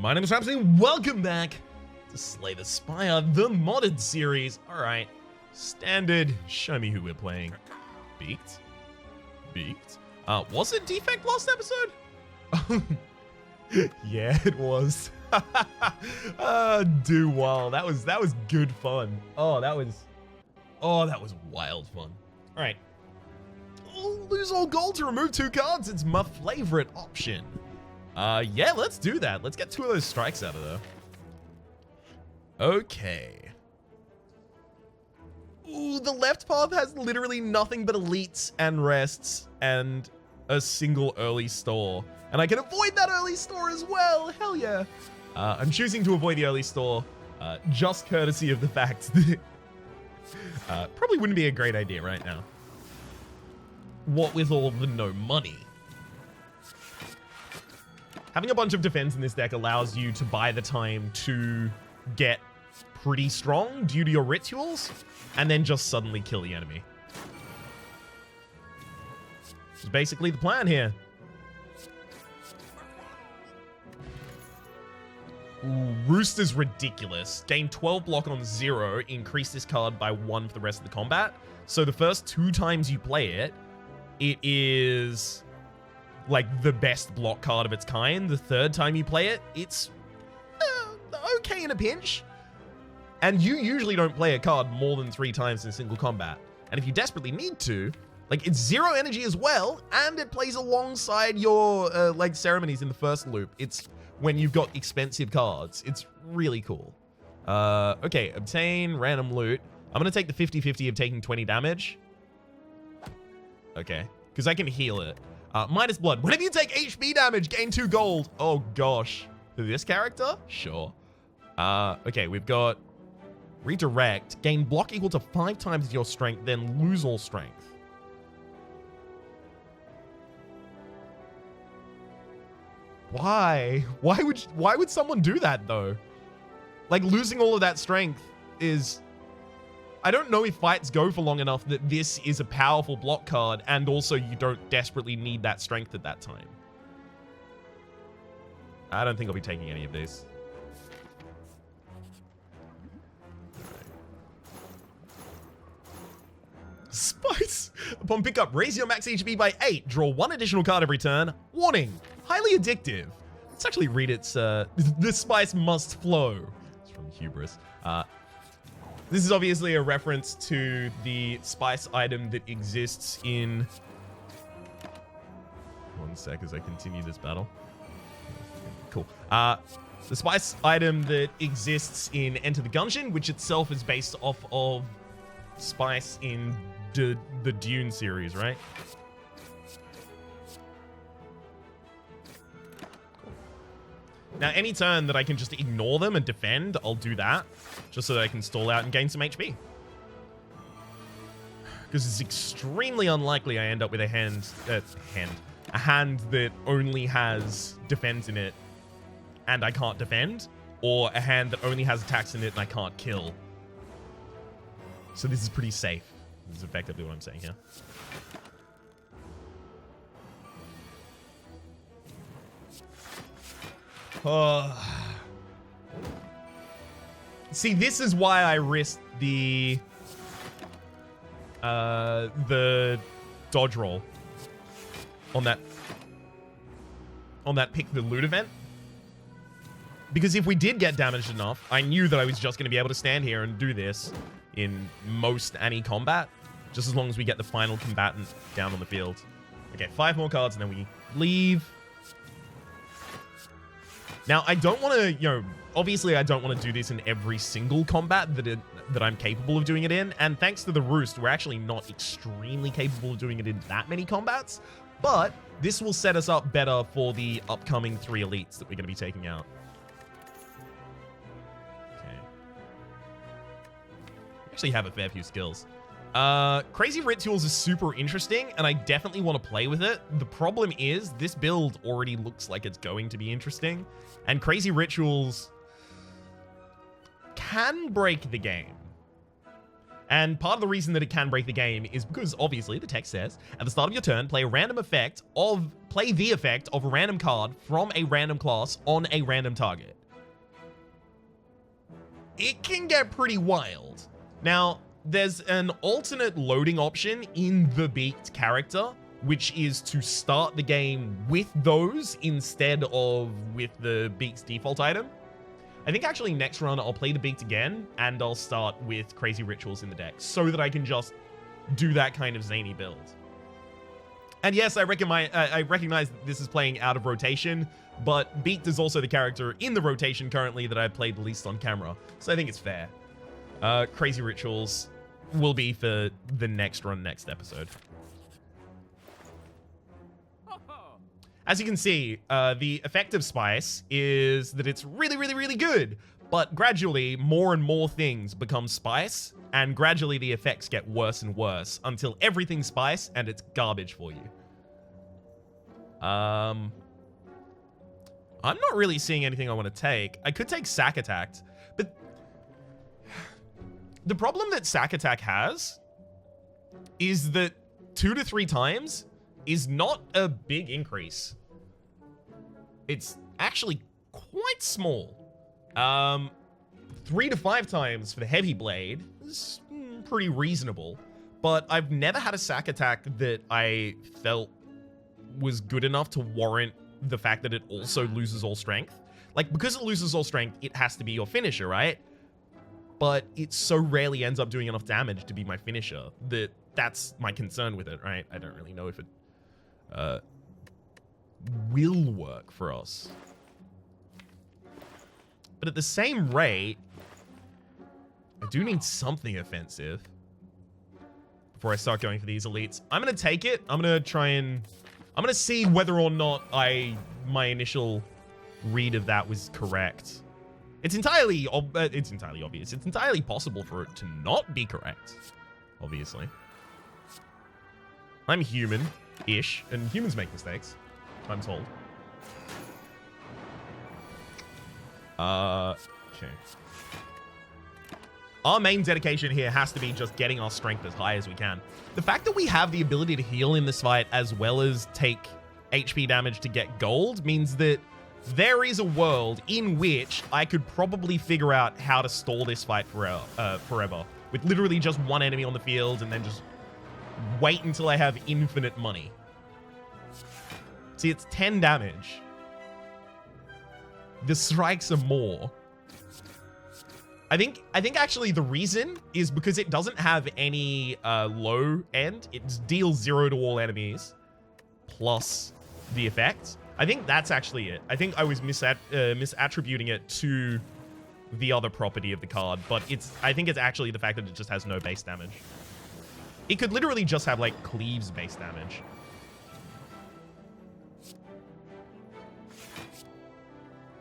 My name is Rhapsody, welcome back to Slay the Spire, the modded series. Alright, standard, show me who we're playing. Beaked? Beaked? Was it Defect last episode? Yeah, it was. Do well. That was good fun. Oh, that was wild fun. Alright. Lose all gold to remove 2 cards. It's my favorite option. Yeah, let's do that. Let's get 2 of those strikes out of there. Okay. Ooh, the left path has literally nothing but elites and rests and a single early store. And I can avoid that early store as well. Hell yeah. I'm choosing to avoid the early store just courtesy of the fact that probably wouldn't be a great idea right now. What with all the no money. Having a bunch of defense in this deck allows you to buy the time to get pretty strong due to your rituals, and then just suddenly kill the enemy. Which is basically the plan here. Ooh, Roost is ridiculous. Gain 12 block on 0, increase this card by 1 for the rest of the combat. So the first 2 times you play it, it is like the best block card of its kind. The 3rd time you play it, it's okay in a pinch. And you usually don't play a card more than 3 times in a single combat. And if you desperately need to, like, it's 0 energy as well, and it plays alongside your like ceremonies in the first loop. It's when you've got expensive cards. It's really cool. Okay, obtain random loot. I'm gonna take the 50-50 of taking 20 damage. Okay, because I can heal it. Minus blood. Whenever you take HP damage, gain 2 gold. Oh gosh. This character? Sure. Okay, we've got redirect. Gain block equal to 5 times your strength, then lose all strength. Why? Why would someone do that though? Like, losing all of that strength is... I don't know if fights go for long enough that this is a powerful block card, and also you don't desperately need that strength at that time. I don't think I'll be taking any of these. Spice! Upon pickup, raise your max HP by 8. Draw 1 additional card every turn. Warning! Highly addictive. Let's actually read its, the spice must flow. It's from Hubris. This is obviously a reference to the spice item that exists in... One sec as I continue this battle. Cool. The spice item that exists in Enter the Gungeon, which itself is based off of spice in the Dune series, right? Now, any turn that I can just ignore them and defend, I'll do that. Just so that I can stall out and gain some HP. Because it's extremely unlikely I end up with a hand that only has defense in it and I can't defend. Or a hand that only has attacks in it and I can't kill. So this is pretty safe. This is effectively what I'm saying here. See, this is why I risked the dodge roll on that pick the loot event. Because if we did get damaged enough, I knew that I was just going to be able to stand here and do this in most any combat, just as long as we get the final combatant down on the field. Okay, 5 more cards and then we leave. Now, I don't want to, you know, obviously I don't want to do this in every single combat that I'm capable of doing it in. And thanks to the Roost, we're actually not extremely capable of doing it in that many combats. But this will set us up better for the upcoming 3 elites that we're going to be taking out. Okay. Actually have a fair few skills. Crazy Rituals is super interesting, and I definitely want to play with it. The problem is, this build already looks like it's going to be interesting, and Crazy Rituals can break the game. And part of the reason that it can break the game is because, obviously, the text says, at the start of your turn, play the effect of a random card from a random class on a random target. It can get pretty wild. Now, there's an alternate loading option in the Beaked character, which is to start the game with those instead of with the Beaked's default item. I think actually next run I'll play the Beaked again, and I'll start with Crazy Rituals in the deck, so that I can just do that kind of zany build. And yes, I recognize that this is playing out of rotation, but Beaked is also the character in the rotation currently that I've played the least on camera, so I think it's fair. Crazy Rituals will be for the next run, next episode. As you can see, the effect of Spice is that it's really, really, really good, but gradually more and more things become Spice, and gradually the effects get worse and worse until everything's Spice and it's garbage for you. I'm not really seeing anything I want to take. I could take Sack Attack, but the problem that Sack Attack has is that 2 to 3 times is not a big increase. It's actually quite small. 3 to 5 times for the Heavy Blade is pretty reasonable, but I've never had a Sack Attack that I felt was good enough to warrant the fact that it also loses all strength. Like, because it loses all strength, it has to be your finisher, right? But it so rarely ends up doing enough damage to be my finisher that that's my concern with it, right? I don't really know if it will work for us. But at the same rate, I do need something offensive before I start going for these elites. I'm going to take it. I'm going to see whether or not my initial read of that was correct. It's entirely obvious. It's entirely possible for it to not be correct, obviously. I'm human-ish, and humans make mistakes, I'm told. Okay. Our main dedication here has to be just getting our strength as high as we can. The fact that we have the ability to heal in this fight as well as take HP damage to get gold means that there is a world in which I could probably figure out how to stall this fight forever with literally just one enemy on the field and then just wait until I have infinite money. See, it's 10 damage. The strikes are more. I think actually the reason is because it doesn't have any low end. It deals 0 to all enemies plus the effect. I think that's actually it. I think I was misattributing it to the other property of the card, but I think it's actually the fact that it just has no base damage. It could literally just have like Cleave's base damage.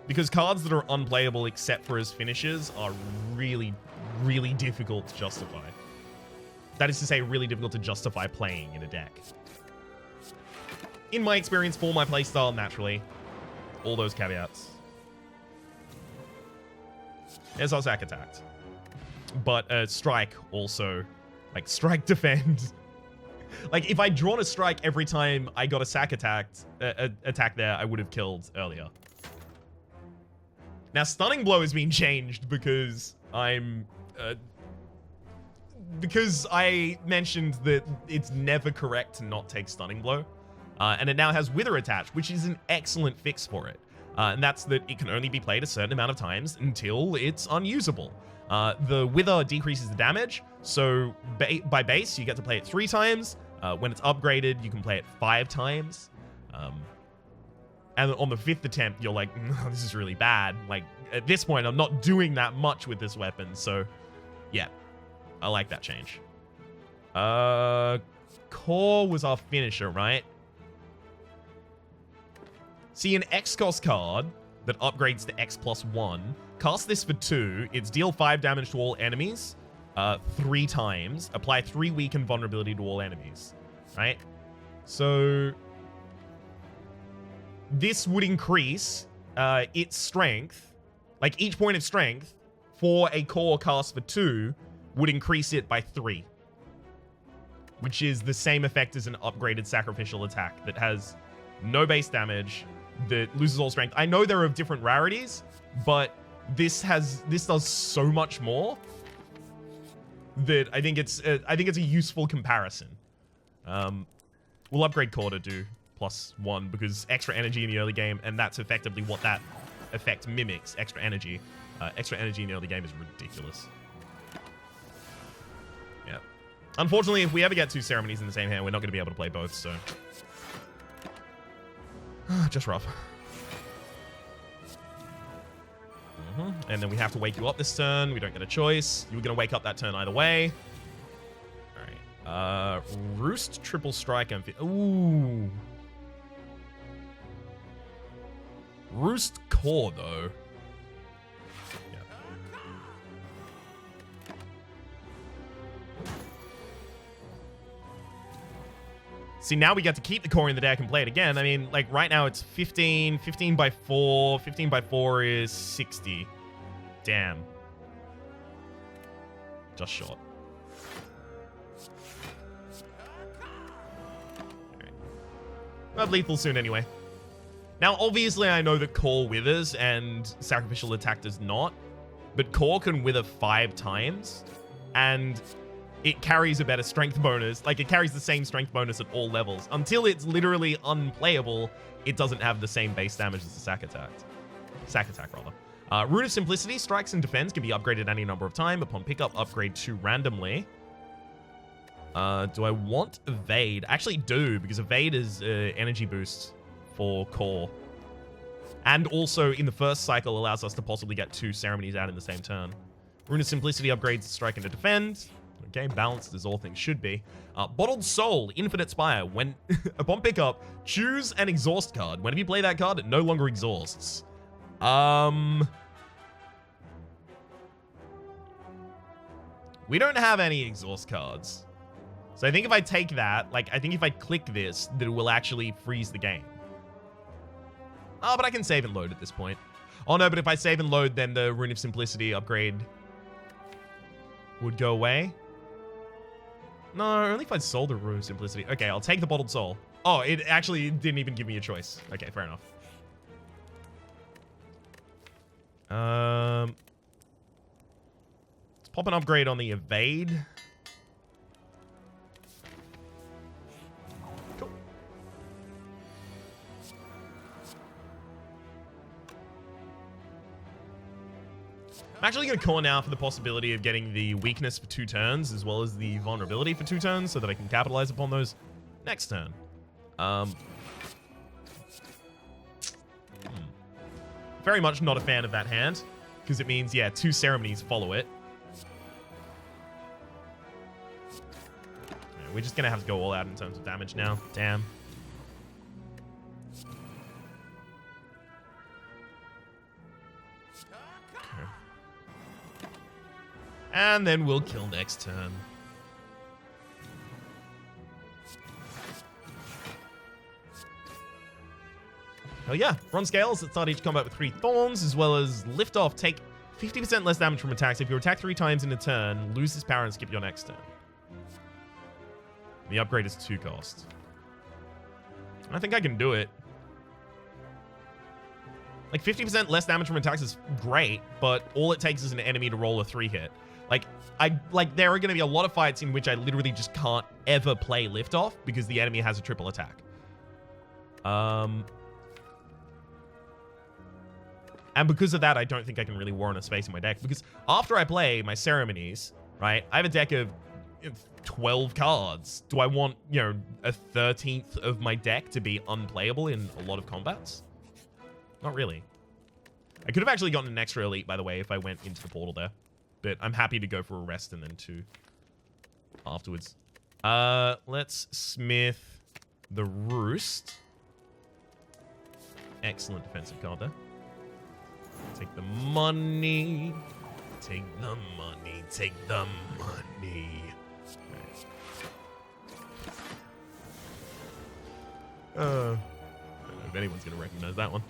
Because cards that are unplayable except for as finishes are really, really difficult to justify. That is to say, really difficult to justify playing in a deck. In my experience, for my playstyle, naturally. All those caveats. There's our Sack Attack. But Strike also. Like, Strike defend. Like, if I'd drawn a Strike every time I got a Sack Attack there, I would have killed earlier. Now, Stunning Blow has been changed because because I mentioned that it's never correct to not take Stunning Blow. And it now has Wither attached, which is an excellent fix for it. And that's that it can only be played a certain amount of times until it's unusable. The Wither decreases the damage, so by base, you get to play it 3 times. When it's upgraded, you can play it 5 times. And on the 5th attempt, you're like, no, this is really bad. Like, at this point, I'm not doing that much with this weapon, so yeah. I like that change. Core was our finisher, right? See, an X-Cost card that upgrades to X+1. Cast this for 2. It's deal 5 damage to all enemies 3 times. Apply 3 weaken vulnerability to all enemies. Right? So this would increase its strength. Like, each point of strength for a core cast for 2 would increase it by 3. Which is the same effect as an upgraded sacrificial attack that has no base damage, that loses all strength. I know they're of different rarities, but this does so much more that I think it's a useful comparison. We'll upgrade Core to do +1 because extra energy in the early game, and that's effectively what that effect mimics, extra energy. Extra energy in the early game is ridiculous. Yeah. Unfortunately, if we ever get 2 ceremonies in the same hand, we're not going to be able to play both, so... just rough. And then we have to wake you up this turn. We don't get a choice. You were going to wake up that turn either way. All right. Roost, triple strike. Ooh. Roost core, though. Yeah. See, now we get to keep the core in the deck and play it again. I mean, like, right now it's 15. 15 by 4. 15 by 4 is 60. Damn. Just short. Alright. We'll have lethal soon anyway. Now, obviously, I know that core withers and sacrificial attack does not. But core can wither 5 times. And... it carries a better strength bonus. Like, it carries the same strength bonus at all levels. Until it's literally unplayable, it doesn't have the same base damage as the sack attack. Sack attack, rather. Rune of Simplicity, strikes and defends can be upgraded any number of time. Upon pickup, upgrade 2 randomly. Do I want Evade? I actually do, because Evade is energy boost for core. And also, in the first cycle, allows us to possibly get 2 ceremonies out in the same turn. Rune of Simplicity upgrades strike and to defend. Okay, balanced as all things should be. Bottled Soul, Infinite Spire. When upon pickup, choose an exhaust card. Whenever you play that card, it no longer exhausts. We don't have any exhaust cards. So I think if I take that, like, I think if I click this, that it will actually freeze the game. Oh, but I can save and load at this point. Oh no, but if I save and load, then the Rune of Simplicity upgrade would go away. No, only if I sold the Rune of Simplicity. Okay, I'll take the Bottled Soul. Oh, it actually didn't even give me a choice. Okay, fair enough. Let's pop an upgrade on the Evade. Cool. I'm actually going to core now for the possibility of getting the weakness for 2 turns, as well as the vulnerability for 2 turns, so that I can capitalize upon those next turn. Very much not a fan of that hand, because it means, yeah, 2 ceremonies follow it. Yeah, we're just going to have to go all out in terms of damage now. Damn. And then we'll kill next turn. Hell yeah. Bronze Scales that start each combat with 3 thorns, as well as lift off. Take 50% less damage from attacks. If you attack 3 times in a turn, lose this power and skip your next turn. The upgrade is 2 cost. I think I can do it. Like, 50% less damage from attacks is great, but all it takes is an enemy to roll a 3 hit. Like, there are going to be a lot of fights in which I literally just can't ever play Liftoff because the enemy has a triple attack. And because of that, I don't think I can really warrant a space in my deck. Because after I play my ceremonies, right, I have a deck of 12 cards. Do I want, you know, a 13th of my deck to be unplayable in a lot of combats? Not really. I could have actually gotten an extra elite, by the way, if I went into the portal there. But I'm happy to go for a rest and then 2 afterwards. Let's smith the Roost. Excellent defensive card there. Take the money. Take the money. Take the money. Right. I don't know if anyone's going to recognize that one.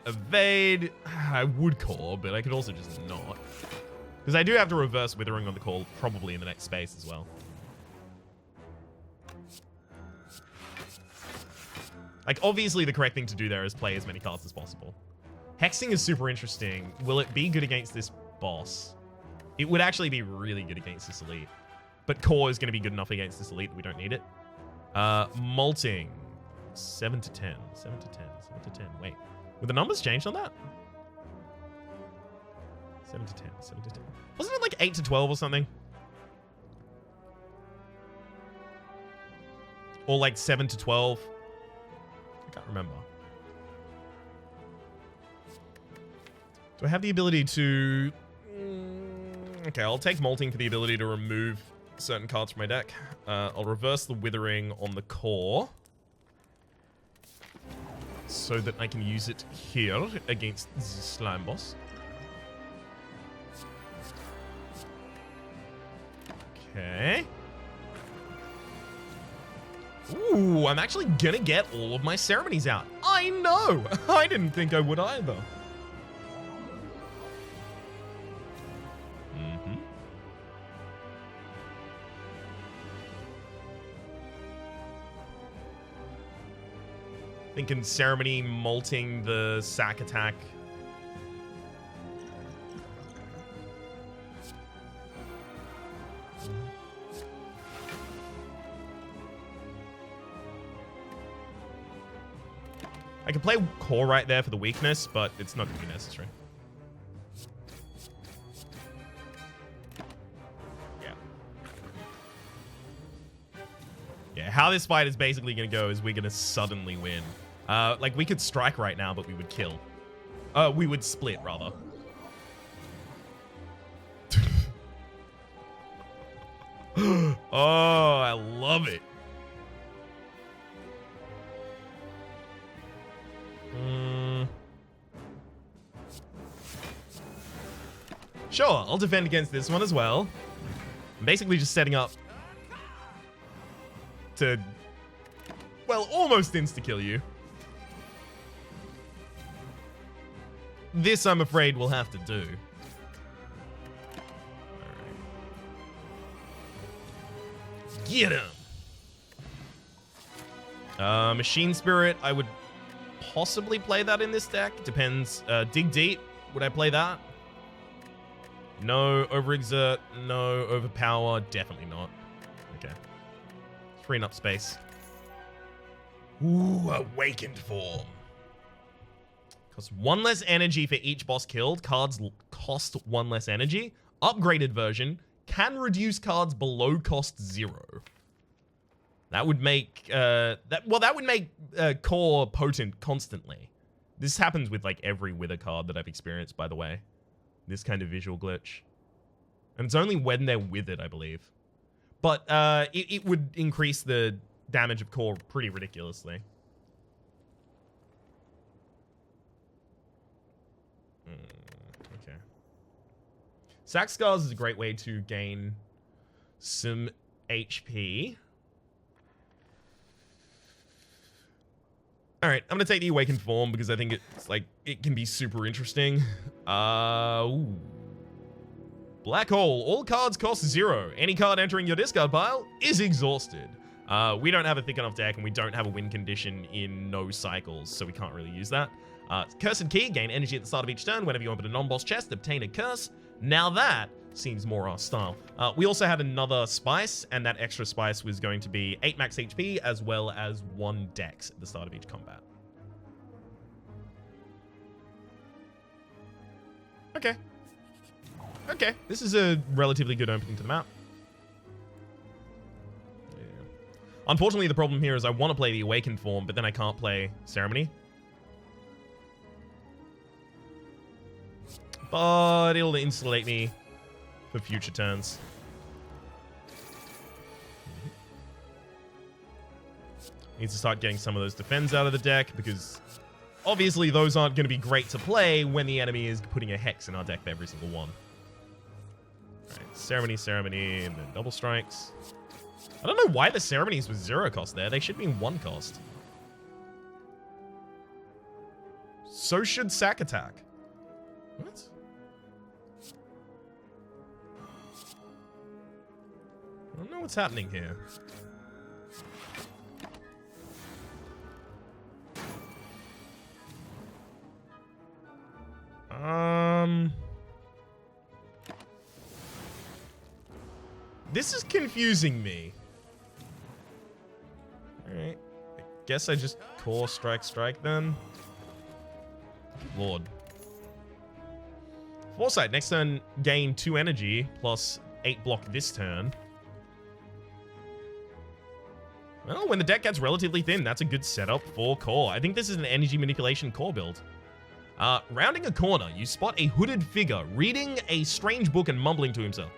Evade. I would core, but I could also just not. Because I do have to reverse Withering on the call, probably in the next space as well. Like, obviously the correct thing to do there is play as many cards as possible. Hexing is super interesting. Will it be good against this boss? It would actually be really good against this elite. But Core is going to be good enough against this elite that we don't need it. Molting. 7 to 10. 7 to 10. 7 to 10. Wait. Would the numbers change on that? 7 to 10. 7 to 10. Wasn't it like 8 to 12 or something? Or like 7 to 12? I can't remember. Do I have the ability to... Okay, I'll take Molting for the ability to remove certain cards from my deck. I'll reverse the Withering on the Core, so that I can use it here against the slime boss. Okay. Ooh, I'm actually gonna get all of my ceremonies out. I know! I didn't think I would either. Thinking Ceremony, Molting the sack attack. I could play Core right there for the weakness, but it's not going to be necessary. Yeah. Yeah, how this fight is basically going to go is we're going to suddenly win. Like, we could strike right now, but we would kill. We would split, rather. Oh, I love it. Sure, I'll defend against this one as well. I'm basically just setting up to, well, almost insta-kill you. This, I'm afraid, we'll have to do. Alright. Get him! Machine Spirit, I would possibly play that in this deck. Depends. Dig Deep, would I play that? No. Overexert, no. Overpower, definitely not. Okay. Freeing up space. Ooh, Awakened Form. Costs 1 less energy for each boss killed. Cards cost 1 less energy. Upgraded version can reduce cards below cost 0. That would make that would make Core potent constantly. This happens with like every Wither card that I've experienced, by the way. This kind of visual glitch. And it's only when they're withered, I believe. But it would increase the damage of Core pretty ridiculously. Okay. Sack Scars is a great way to gain some HP. Alright, I'm gonna take the Awakened Form because I think it's like it can be super interesting. Ooh. Black Hole. All cards cost 0. Any card entering your discard pile is exhausted. We don't have a thick enough deck and we don't have a win condition in no cycles, so we can't really use that. Cursed Key. Gain energy at the start of each turn. Whenever you open a non-boss chest, obtain a curse. Now that seems more our style. We also had another spice, and that extra spice was going to be 8 max HP as well as 1 dex at the start of each combat. Okay. Okay, this is a relatively good opening to the map. Yeah. Unfortunately, the problem here is I want to play the Awakened Form, but then I can't play Ceremony. But it'll insulate me for future turns. Need to start getting some of those defends out of the deck, because obviously those aren't going to be great to play when the enemy is putting a Hex in our deck for every single one. Alright, Ceremony, Ceremony, and then double strikes. I don't know why the Ceremonies was 0 cost there. They should be 1 cost. So should Sack Attack. What? don't know what's happening here. This is confusing me. Alright. I guess I just core strike then. Lord. Foresight, next turn gain 2 energy plus 8 block this turn. Well, when the deck gets relatively thin, that's a good setup for core. I think this is an energy manipulation core build. Rounding a corner, you spot a hooded figure reading a strange book and mumbling to himself.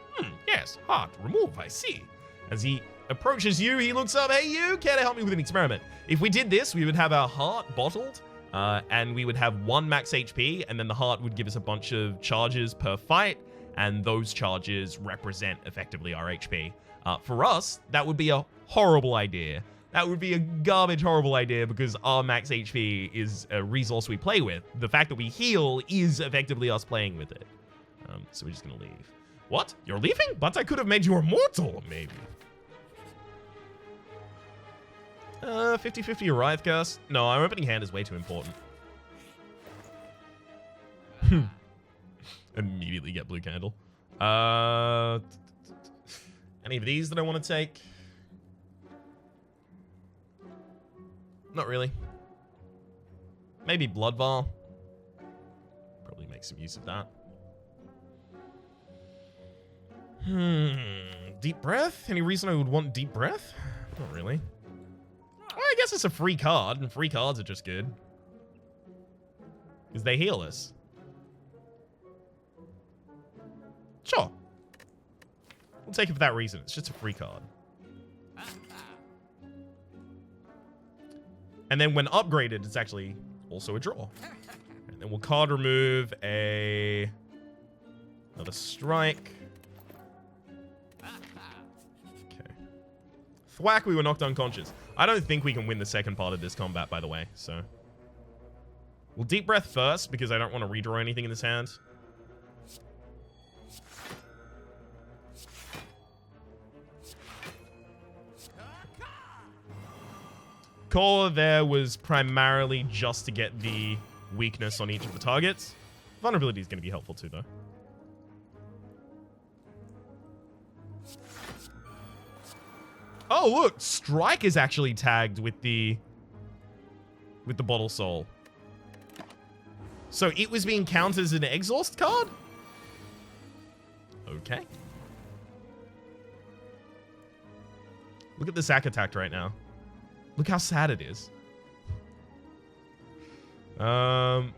Yes, heart, remove, I see. As he approaches you, he looks up, hey you, care to help me with an experiment? If we did this, we would have our heart bottled, and we would have 1 max HP, and then the heart would give us a bunch of charges per fight, and those charges represent effectively our HP. For us, that would be a horrible idea. That would be a garbage horrible idea because our max HP is a resource we play with. The fact that we heal is effectively us playing with it. So we're just gonna leave. What? You're leaving? But I could have made you immortal, maybe. 50-50 Wraith Curse? No, our opening hand is way too important. Immediately get blue candle. Any of these that I want to take? Not really. Maybe Blood Vial. Probably make some use of that. Deep Breath? Any reason I would want Deep Breath? Not really. Well, I guess it's a free card, and free cards are just good. Because they heal us. Sure. We'll take it for that reason. It's just a free card. And then when upgraded, it's actually also a draw. And then we'll card remove another strike. Okay. Thwack, we were knocked unconscious. I don't think we can win the second part of this combat, by the way, so. We'll Deep Breath first, because I don't want to redraw anything in this hand. Core there was primarily just to get the weakness on each of the targets. Vulnerability is going to be helpful too, though. Oh, look! Strike is actually tagged with the Bottle Soul. So it was being counted as an exhaust card? Okay. Look at the sack attack right now. Look how sad it is. I'm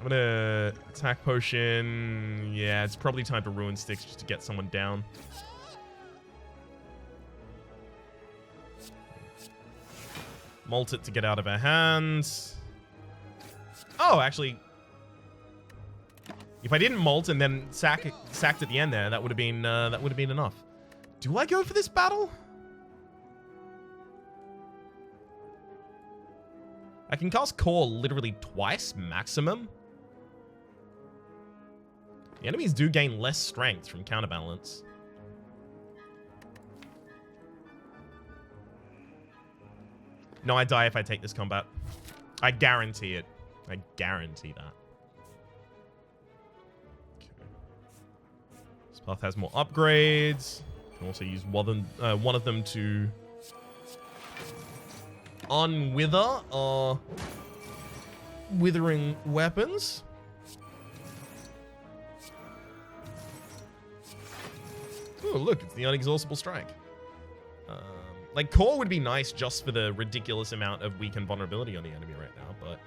gonna attack potion. Yeah, it's probably time to ruin sticks just to get someone down. Molt it to get out of our hands. Oh, actually, if I didn't molt and then sacked at the end there, that would have been enough. Do I go for this battle? I can cast Core literally twice, maximum. The enemies do gain less strength from counterbalance. No, I die if I take this combat. I guarantee it. I guarantee that. Okay. This path has more upgrades. You can also use one of them to unwither our withering weapons. Oh, look, it's the unexhaustible strike. Like, Core would be nice just for the ridiculous amount of weakened vulnerability on the enemy right now, but...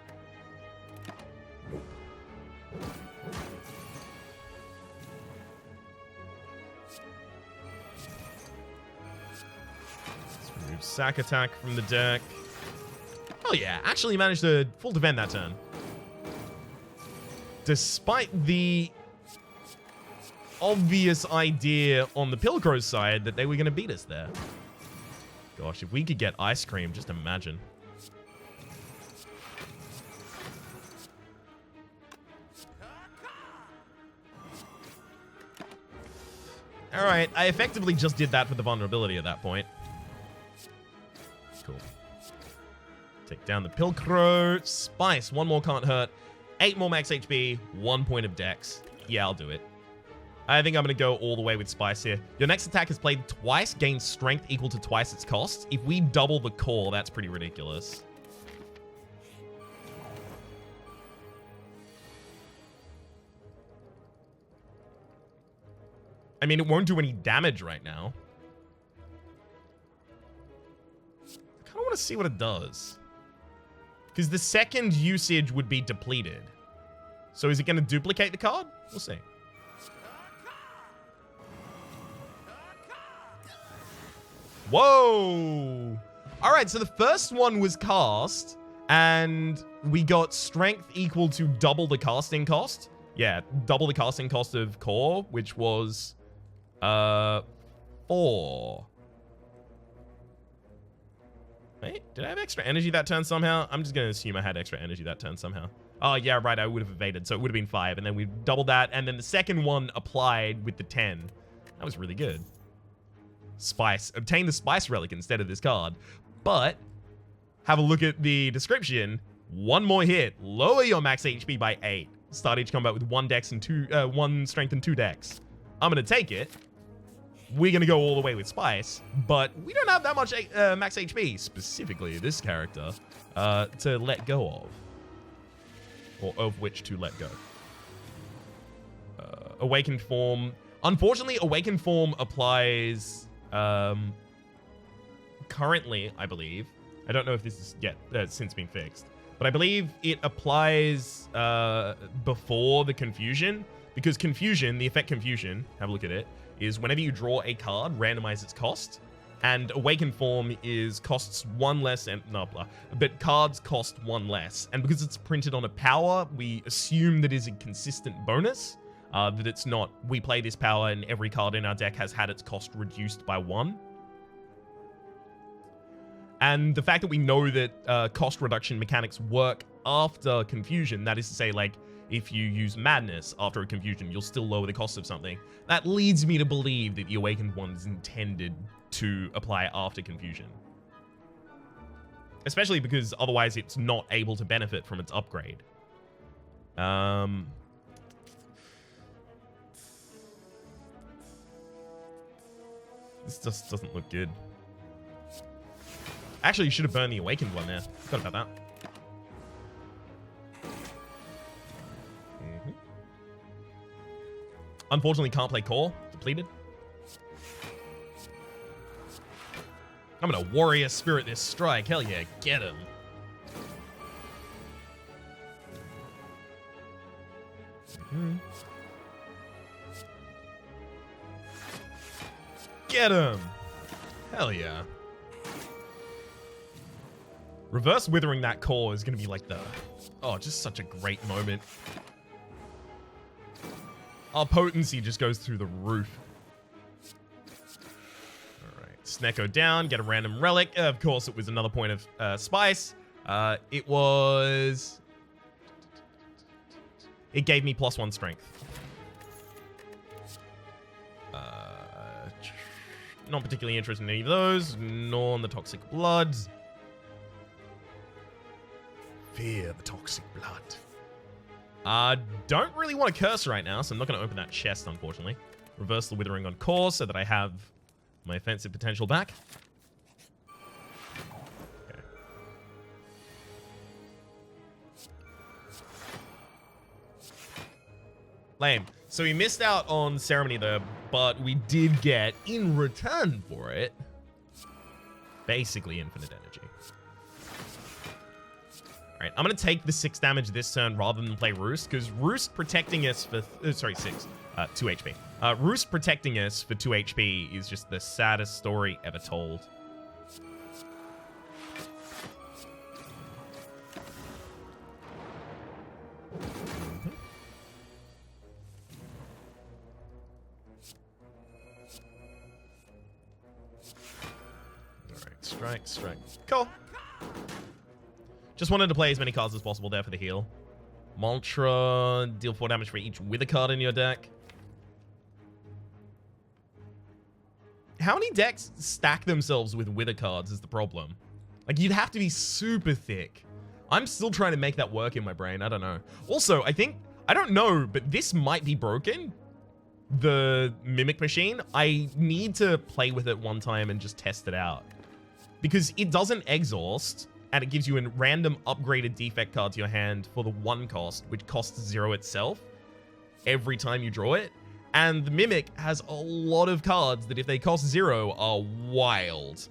Let's remove sack attack from the deck. Oh yeah, actually managed to full defend that turn. Despite the obvious idea on the Pilcrow's side that they were going to beat us there. Gosh, if we could get ice cream, just imagine. All right, I effectively just did that for the vulnerability at that point. Cool. Take down the Pilcrow. Spice, 1 more can't hurt. 8 more max HP, 1 point of dex. Yeah, I'll do it. I think I'm going to go all the way with Spice here. Your next attack is played twice, gains strength equal to twice its cost. If we double the core, that's pretty ridiculous. I mean, it won't do any damage right now. I kind of want to see what it does. Because the second usage would be depleted. So is it going to duplicate the card? We'll see. Whoa! Alright, so the first one was cast, and we got strength equal to double the casting cost. Yeah, double the casting cost of core, which was 4. Wait, did I have extra energy that turn somehow? I'm just going to assume I had extra energy that turn somehow. Oh, yeah, right, I would have evaded, so it would have been 5, and then we doubled that, and then the second one applied with the 10. That was really good. Spice. Obtain the Spice Relic instead of this card. But, have a look at the description. 1 more hit. Lower your max HP by 8. Start each combat with 1 dex and 1 strength and 2 dex. I'm going to take it. We're going to go all the way with Spice. But we don't have that much max HP, specifically this character, to let go of. Or of which to let go. Awakened Form. Unfortunately, Awakened Form applies... currently, I believe, I don't know if this is yet since been fixed, but I believe it applies before the Confusion, because Confusion, the effect Confusion, have a look at it, is whenever you draw a card, randomize its cost, and Awakened Form is costs 1 less, and but cards cost 1 less, and because it's printed on a power, we assume that is a consistent bonus. That it's not, we play this power and every card in our deck has had its cost reduced by 1. And the fact that we know that cost reduction mechanics work after Confusion, that is to say, like, if you use Madness after a Confusion, you'll still lower the cost of something. That leads me to believe that the Awakened one is intended to apply after Confusion. Especially because otherwise it's not able to benefit from its upgrade. This just doesn't look good. Actually, you should have burned the Awakened one there. Forgot about that. Unfortunately, can't play Core. Depleted. I'm gonna Warrior Spirit this strike. Hell yeah, get him. Get him! Hell yeah. Reverse Withering that core is going to be like the... Oh, just such a great moment. Our potency just goes through the roof. Alright, Snecko down, get a random relic. Of course, it was another point of Spice. It was... It gave me +1 strength. Not particularly interested in any of those, nor in the Toxic Blood. Fear the Toxic Blood. Don't really want a curse right now, so I'm not going to open that chest, unfortunately. Reverse the Withering on core so that I have my offensive potential back. Okay. Lame. So we missed out on Ceremony though, but we did get, in return for it, basically infinite energy. Alright, I'm going to take the 6 damage this turn rather than play Roost, because Roost protecting us for... 2 HP. Roost protecting us for 2 HP is just the saddest story ever told. Strike. Cool. Just wanted to play as many cards as possible there for the heal. Mantra, deal 4 damage for each Wither card in your deck. How many decks stack themselves with Wither cards is the problem. Like, you'd have to be super thick. I'm still trying to make that work in my brain. I don't know. Also, I don't know, but this might be broken. The Mimic Machine. I need to play with it one time and just test it out. Because it doesn't exhaust, and it gives you a random upgraded defect card to your hand for the 1 cost, which costs 0 itself every time you draw it. And the Mimic has a lot of cards that if they cost 0 are wild.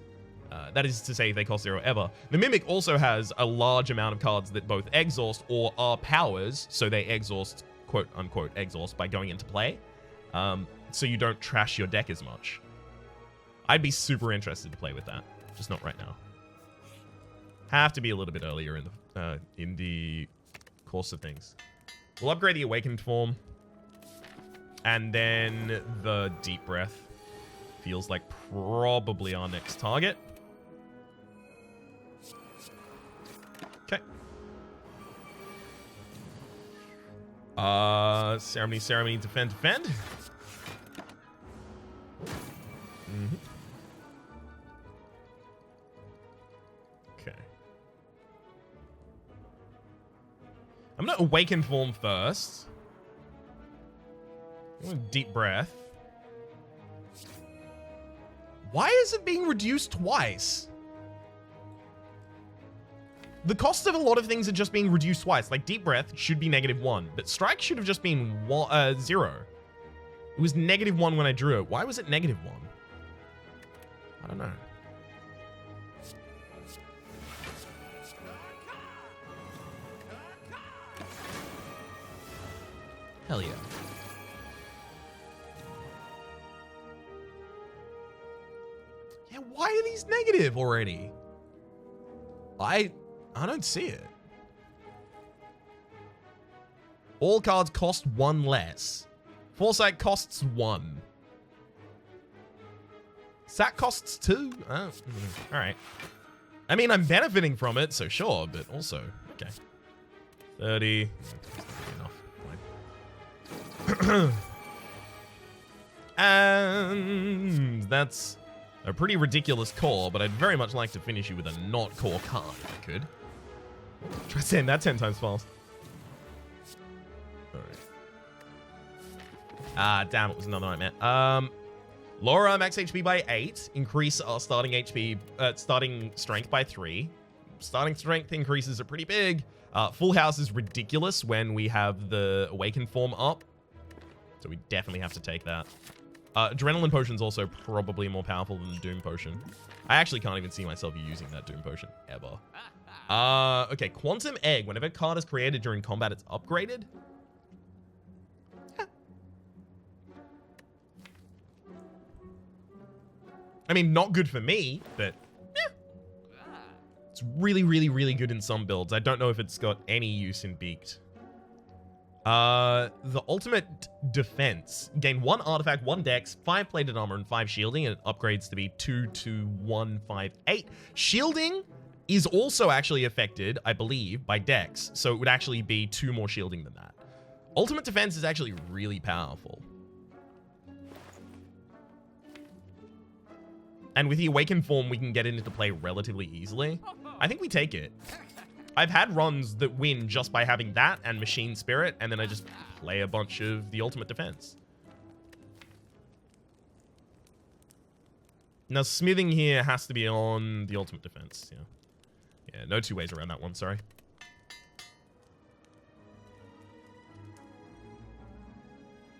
That is to say, if they cost 0 ever. The Mimic also has a large amount of cards that both exhaust or are powers, so they exhaust, quote unquote, exhaust by going into play. So you don't trash your deck as much. I'd be super interested to play with that, just not right now. Have to be a little bit earlier in the course of things. We'll upgrade the Awakened form, and then the Deep Breath feels like probably our next target. Okay. Ceremony, defend. Mm-hmm. Okay. I'm gonna Awaken form first. I'm gonna Deep Breath. Why is it being reduced twice? The cost of a lot of things are just being reduced twice. Like Deep Breath should be -1, but Strike should have just been 0. It was -1 when I drew it. Why was it -1? I don't know. Hell yeah. Yeah, why are these negative already? I don't see it. All cards cost 1 less. Foresight costs 1. Sack costs 2. Oh, all right. I mean, I'm benefiting from it, so sure, but also, okay. 30. Enough. And that's a pretty ridiculous core, but I'd very much like to finish you with a not core card if I could. Try saying that 10 times fast. Alright. Ah, damn, it was another nightmare. Lower our max HP by 8. Increase our starting HP, starting strength by 3. Starting strength increases are pretty big. Full house is ridiculous when we have the Awakened form up. So we definitely have to take that. Adrenaline Potion's also probably more powerful than the Doom Potion. I actually can't even see myself using that Doom Potion ever. Okay, Quantum Egg. Whenever a card is created during combat, it's upgraded. Yeah. I mean, not good for me, but yeah. It's really, really, really good in some builds. I don't know if it's got any use in Beaked. The Ultimate Defense. Gain 1 artifact, 1 dex, 5 plated armor, and 5 shielding, and it upgrades to be 2, 2, 1, 5, 8. Shielding is also actually affected, I believe, by dex, so it would actually be 2 more shielding than that. Ultimate Defense is actually really powerful. And with the Awakened form, we can get it into play relatively easily. I think we take it. I've had runs that win just by having that and Machine Spirit, and then I just play a bunch of the Ultimate Defense. Now, smithing here has to be on the Ultimate Defense. Yeah. Yeah, no 2 ways around that one, sorry.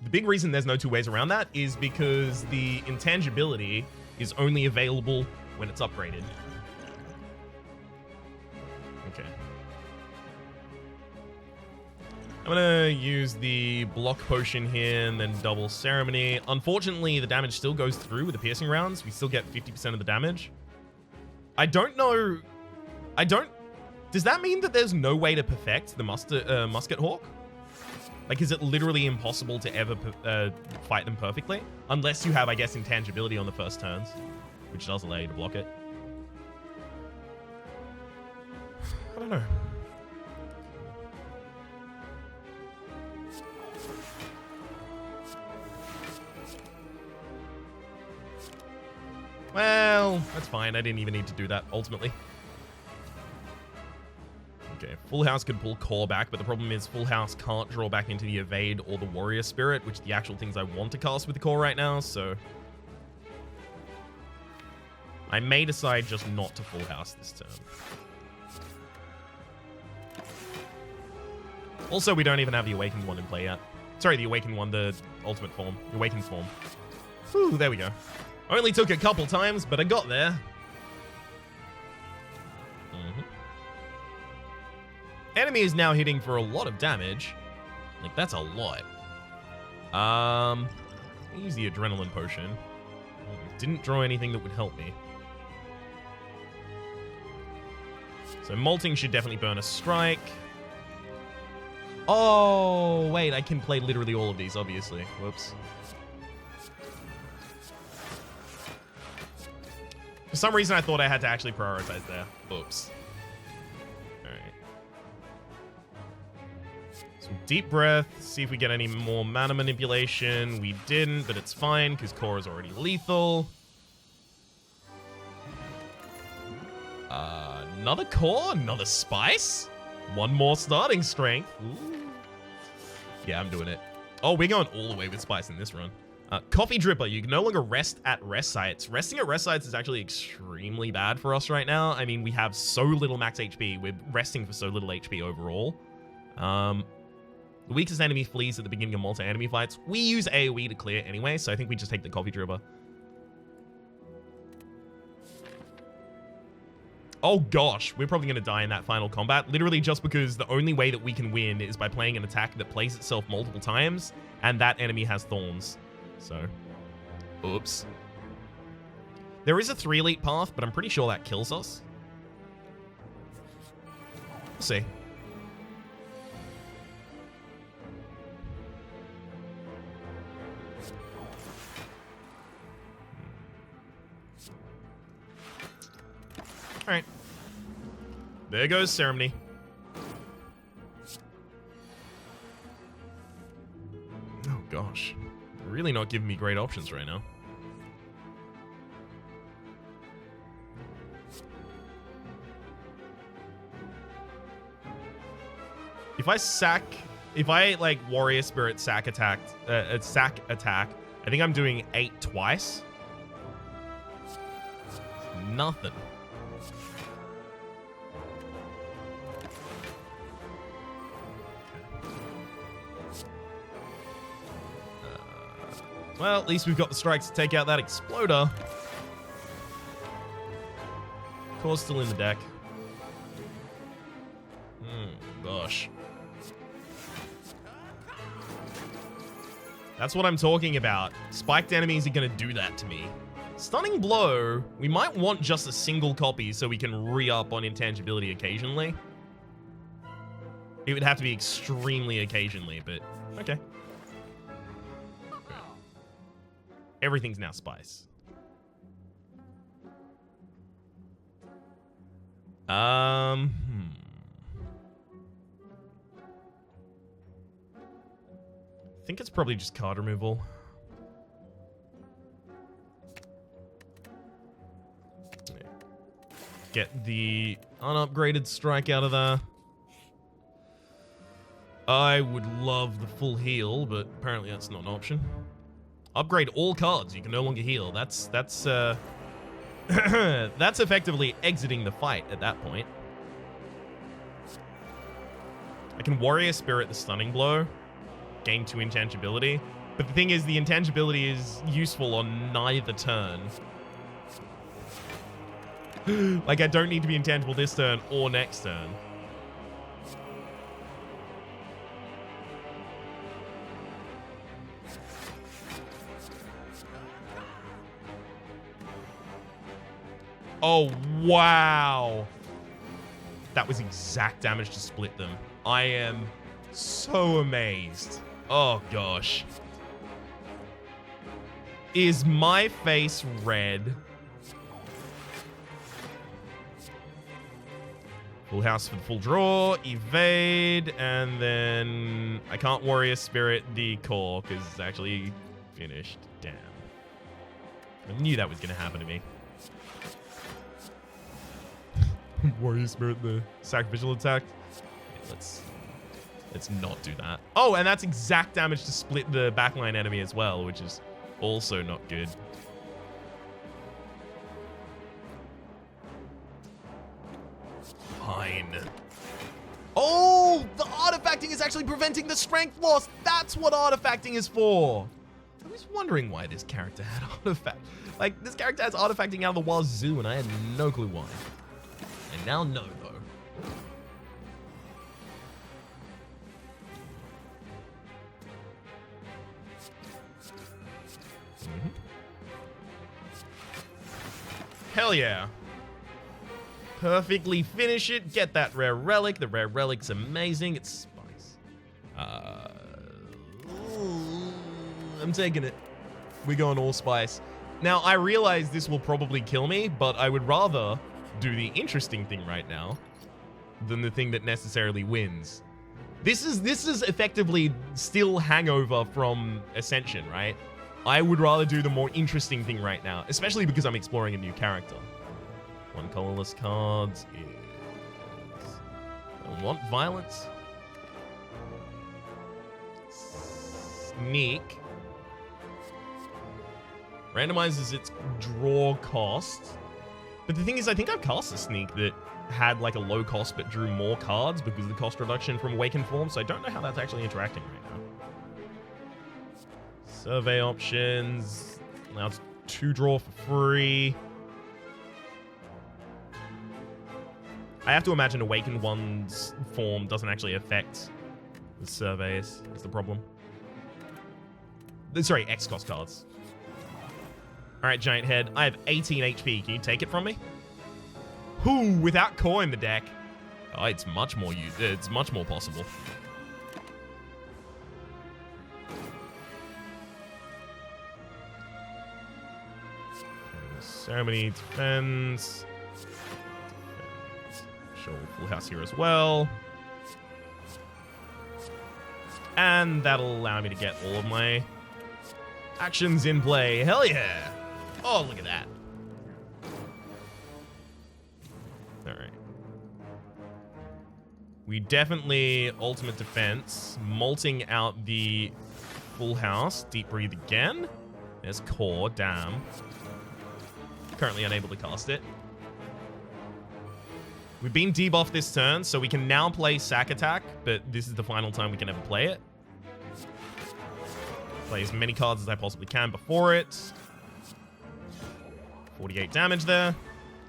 The big reason there's no 2 ways around that is because the intangibility is only available when it's upgraded. Okay. I'm gonna use the block potion here and then double ceremony. Unfortunately, the damage still goes through with the piercing rounds. We still get 50% of the damage. I don't know. Does that mean that there's no way to perfect the musket hawk? Like, is it literally impossible to ever fight them perfectly? Unless you have, I guess, intangibility on the first turns, which does allow you to block it. I don't know. Well, that's fine. I didn't even need to do that, ultimately. Okay, Full House could pull Core back, but the problem is Full House can't draw back into the Evade or the Warrior Spirit, which are the actual things I want to cast with the Core right now, so... I may decide just not to Full House this turn. Also, we don't even have the Awakened one in play yet. Sorry, the Awakened one, the Ultimate form. The Awakened form. Whew, there we go. Only took a couple times, but I got there. Enemy is now hitting for a lot of damage. Like, that's a lot. I'll use the Adrenaline Potion. Didn't draw anything that would help me. So Molting should definitely burn a strike. Oh, wait, I can play literally all of these, obviously. Whoops. For some reason, I thought I had to actually prioritize there. Oops. Some deep breath, see if we get any more mana manipulation. We didn't, but it's fine because Core is already lethal. Another Core, another Spice. One more starting strength. Ooh. Yeah, I'm doing it. Oh, we're going all the way with Spice in this run. Coffee Dripper, you can no longer rest at rest sites. Resting at rest sites is actually extremely bad for us right now. I mean, we have so little max HP. We're resting for so little HP overall. The weakest enemy flees at the beginning of multi-enemy fights. We use AoE to clear anyway, so I think we just take the Coffee Dripper. Oh gosh, we're probably going to die in that final combat, literally just because the only way that we can win is by playing an attack that plays itself multiple times, and that enemy has thorns. So, oops. There is a 3 elite path, but I'm pretty sure that kills us. We'll see. Alright. There goes Ceremony. Oh gosh. They're really not giving me great options right now. If I like Warrior Spirit sack attack, I think I'm doing 8 twice. Nothing. Well, at least we've got the strikes to take out that Exploder. Core's still in the deck. Gosh. That's what I'm talking about. Spiked enemies are going to do that to me. Stunning Blow, we might want just a single copy so we can re-up on intangibility occasionally. It would have to be extremely occasionally, but okay. Everything's now Spice. I think it's probably just card removal. Get the unupgraded strike out of there. I would love the full heal, but apparently that's not an option. Upgrade all cards. You can no longer heal. That's that's effectively exiting the fight at that point. I can Warrior Spirit the Stunning Blow, gain 2 intangibility. But the thing is, the intangibility is useful on neither turn. Like, I don't need to be intangible this turn or next turn. Oh, wow. That was exact damage to split them. I am so amazed. Oh, gosh. Is my face red? Full house for the full draw, evade, and then I can't Warrior Spirit the core because it's actually finished. Damn. I knew that was going to happen to me. Warrior Spirit, the sacrificial attack. Yeah, let's not do that. Oh, and that's exact damage to split the backline enemy as well, which is also not good. Fine. Oh, the artifacting is actually preventing the strength loss. That's what artifacting is for. I was wondering why this character had artifact. Like, this character has artifacting out of the wazoo, and I had no clue why. I now know, though. Hell yeah. Perfectly finish it. Get that rare relic. The rare relic's amazing. It's spice. I'm taking it. We're going all spice. Now, I realize this will probably kill me, but I would rather do the interesting thing right now than the thing that necessarily wins. This is effectively still hangover from Ascension, right? I would rather do the more interesting thing right now, especially because I'm exploring a new character. One colorless cards is... I want violence. Sneak. Randomizes its draw cost. But the thing is, I think I've cast a sneak that had like a low cost but drew more cards because of the cost reduction from Awakened Form, so I don't know how that's actually interacting right now. Survey options. Allows 2 draw for free. I have to imagine Awakened One's form doesn't actually affect the surveys. That's the problem. Sorry, X cost cards. Alright, Giant Head. I have 18 HP. Can you take it from me? Whoo, without core in the deck. Oh, it's much more possible. Ceremony defends. Show full house here as well. And that'll allow me to get all of my actions in play. Hell yeah. Oh, look at that. Alright. We definitely ultimate defense. Molting out the full house. Deep breathe again. There's core. Damn. Currently unable to cast it. We've been debuffed this turn, so we can now play Sack Attack, but this is the final time we can ever play it. Play as many cards as I possibly can before it. 48 damage there.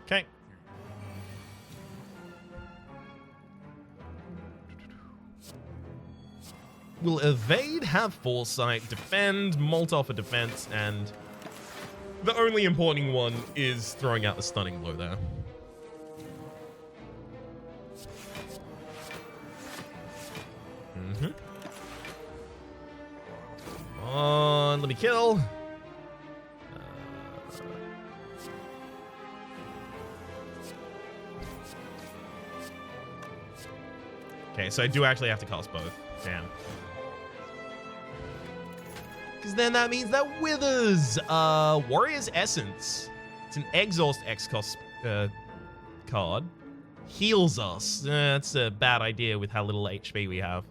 Okay. We'll evade, have foresight, defend, molt off a defense, and the only important one is throwing out the stunning blow there. Come on, let me kill. Okay, so I do actually have to cast both. Damn. Because then that means that withers. Warrior's Essence. It's an exhaust X cost card. Heals us. That's a bad idea with how little HP we have.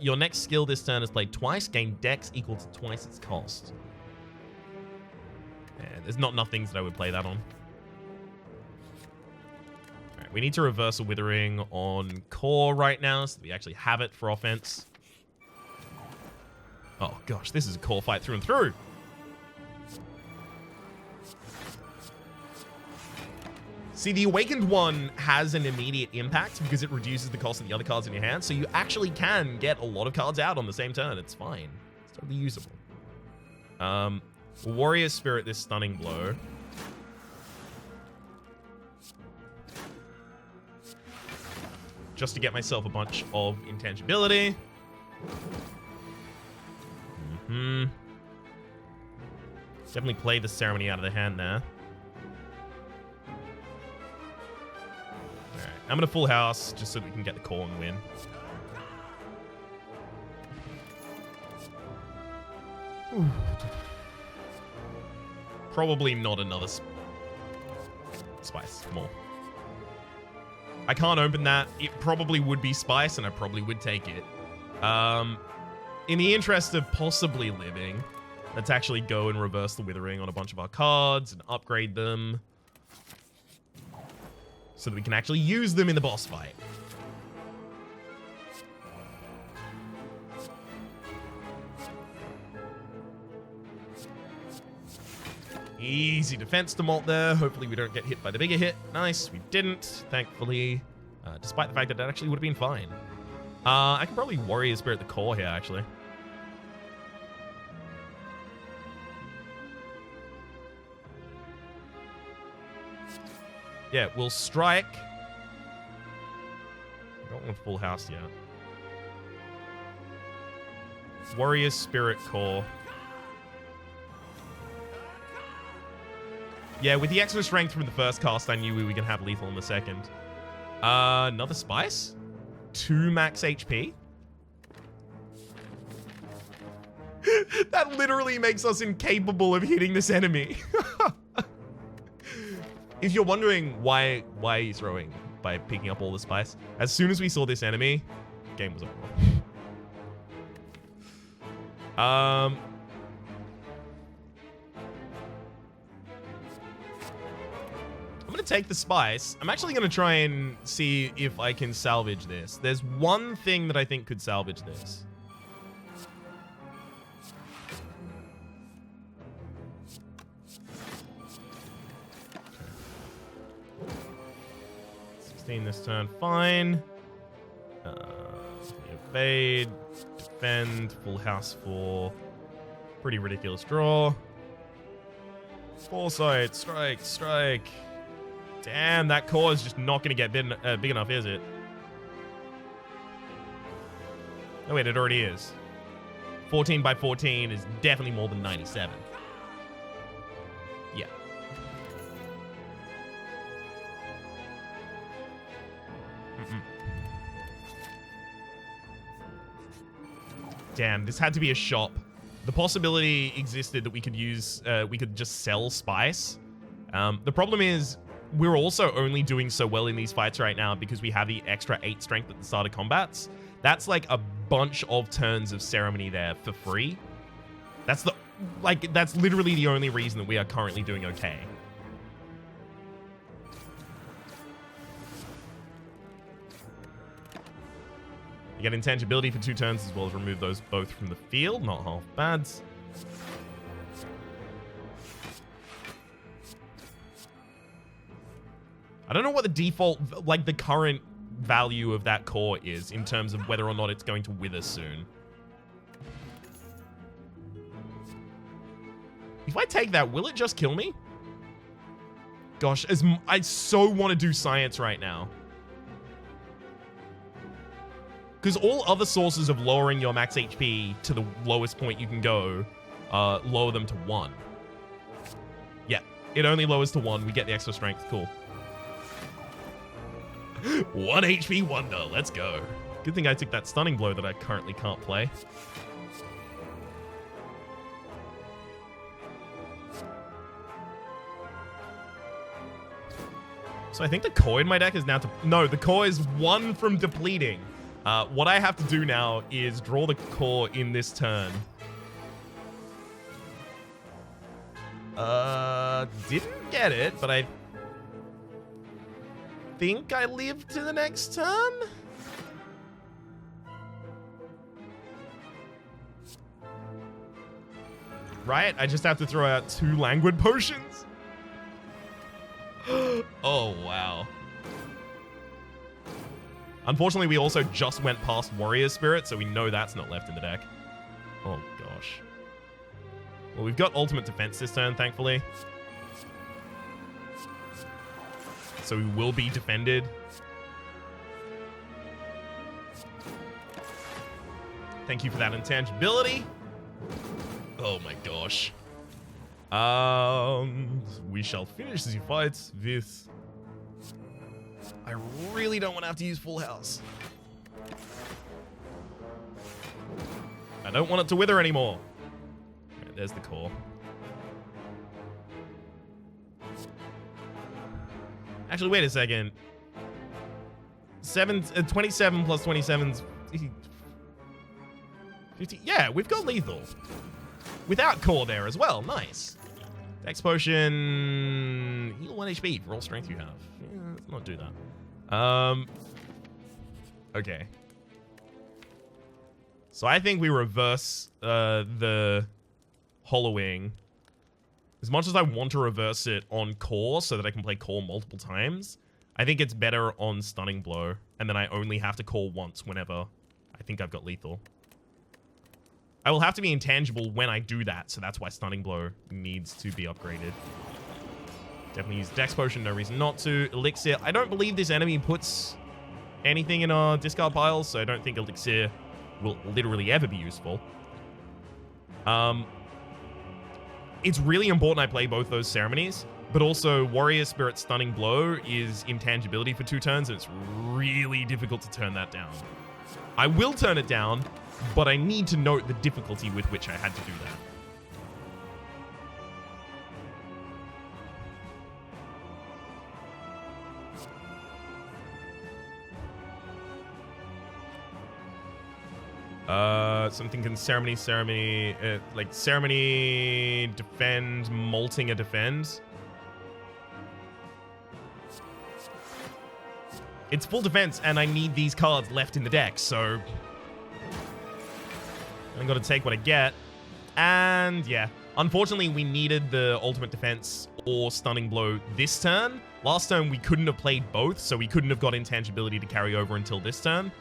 Your next skill this turn is played twice. Gain dex equal to twice its cost. Yeah, there's not enough things that I would play that on. Alright, we need to reverse a Withering on core right now so that we actually have it for offense. Oh gosh, this is a core fight through and through. See, the Awakened one has an immediate impact because it reduces the cost of the other cards in your hand, so you actually can get a lot of cards out on the same turn. It's fine. It's totally usable. Warrior Spirit this stunning blow. Just to get myself a bunch of intangibility. Definitely played the Ceremony out of the hand there. I'm gonna full house just so that we can get the core and win. Probably not another spice. More. I can't open that. It probably would be Spice, and I probably would take it. In the interest of possibly living, let's actually go and reverse the Withering on a bunch of our cards and upgrade them so that we can actually use them in the boss fight. Easy defense to Molt there. Hopefully we don't get hit by the bigger hit. Nice, we didn't, thankfully. Despite the fact that actually would have been fine. I can probably Warrior Spirit the core here, actually. Yeah, we'll strike. I don't want full house yet. Warrior Spirit core. Yeah, with the extra strength from the first cast, I knew we were going to have lethal in the second. Another Spice? 2 max HP? That literally makes us incapable of hitting this enemy. If you're wondering why he's throwing by picking up all the Spice, as soon as we saw this enemy, game was over. I'm going to take the Spice. I'm actually going to try and see if I can salvage this. There's one thing that I think could salvage this. Okay. 16 this turn, fine. Evade, defend, full house for pretty ridiculous draw. Foresight, strike, strike. Damn, that core is just not going to get big enough, is it? Oh, wait, it already is. 14 by 14 is definitely more than 97. Yeah. Damn, this had to be a shop. The possibility existed that we could use, we could just sell Spice. The problem is, we're also only doing so well in these fights right now because we have the extra 8 strength at the start of combats. That's like a bunch of turns of ceremony there for free. That's that's literally the only reason that we are currently doing okay. You get intangibility for 2 turns as well as remove those both from the field. Not half bad. I don't know what the default, like the current value of that core is in terms of whether or not it's going to wither soon. If I take that, will it just kill me? Gosh, I so want to do science right now. Because all other sources of lowering your max HP to the lowest point you can go, lower them to 1. Yeah, it only lowers to 1. We get the extra strength. Cool. 1 HP wonder. Let's go. Good thing I took that stunning blow that I currently can't play. So I think the core in my deck is now to... No, the core is 1 from depleting. What I have to do now is draw the core in this turn. Didn't get it, but I think I live to the next turn? Right? I just have to throw out 2 languid potions? Oh, wow. Unfortunately, we also just went past Warrior Spirit, so we know that's not left in the deck. Oh, gosh. Well, we've got ultimate defense this turn, thankfully. So we will be defended. Thank you for that intangibility. Oh my gosh. We shall finish the fight with... I really don't want to have to use full house. I don't want it to wither anymore. Right, there's the core. Actually, wait a second. 27 plus 27's 50. Yeah, we've got lethal. Without core there as well. Nice. Dex potion. Heal 1 HP for all strength you have. Yeah, let's not do that. Okay. So I think we reverse the hollowing. As much as I want to reverse it on core so that I can play core multiple times, I think it's better on stunning blow. And then I only have to core once whenever I think I've got lethal. I will have to be intangible when I do that, so that's why stunning blow needs to be upgraded. Definitely use dex potion, no reason not to. Elixir, I don't believe this enemy puts anything in our discard piles, so I don't think elixir will literally ever be useful. It's really important I play both those ceremonies, but also Warrior Spirit Stunning Blow is intangibility for 2 turns, and it's really difficult to turn that down. I will turn it down, but I need to note the difficulty with which I had to do that. So I'm thinking ceremony, like ceremony, defend, molting a defend. It's full defense, and I need these cards left in the deck, so I got to take what I get. And yeah, unfortunately, we needed the ultimate defense or stunning blow this turn. Last turn, we couldn't have played both, so we couldn't have got intangibility to carry over until this turn.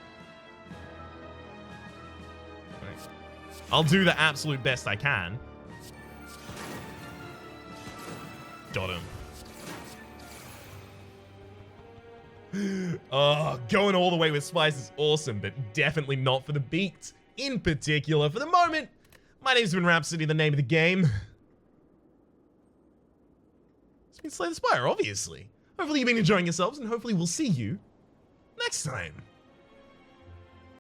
I'll do the absolute best I can. Got him. Oh, going all the way with Spice is awesome, but definitely not for the beat. In particular, for the moment. My name's been Rhapsody, the name of the game. It's been Slay the Spire, obviously. Hopefully you've been enjoying yourselves, and hopefully we'll see you next time.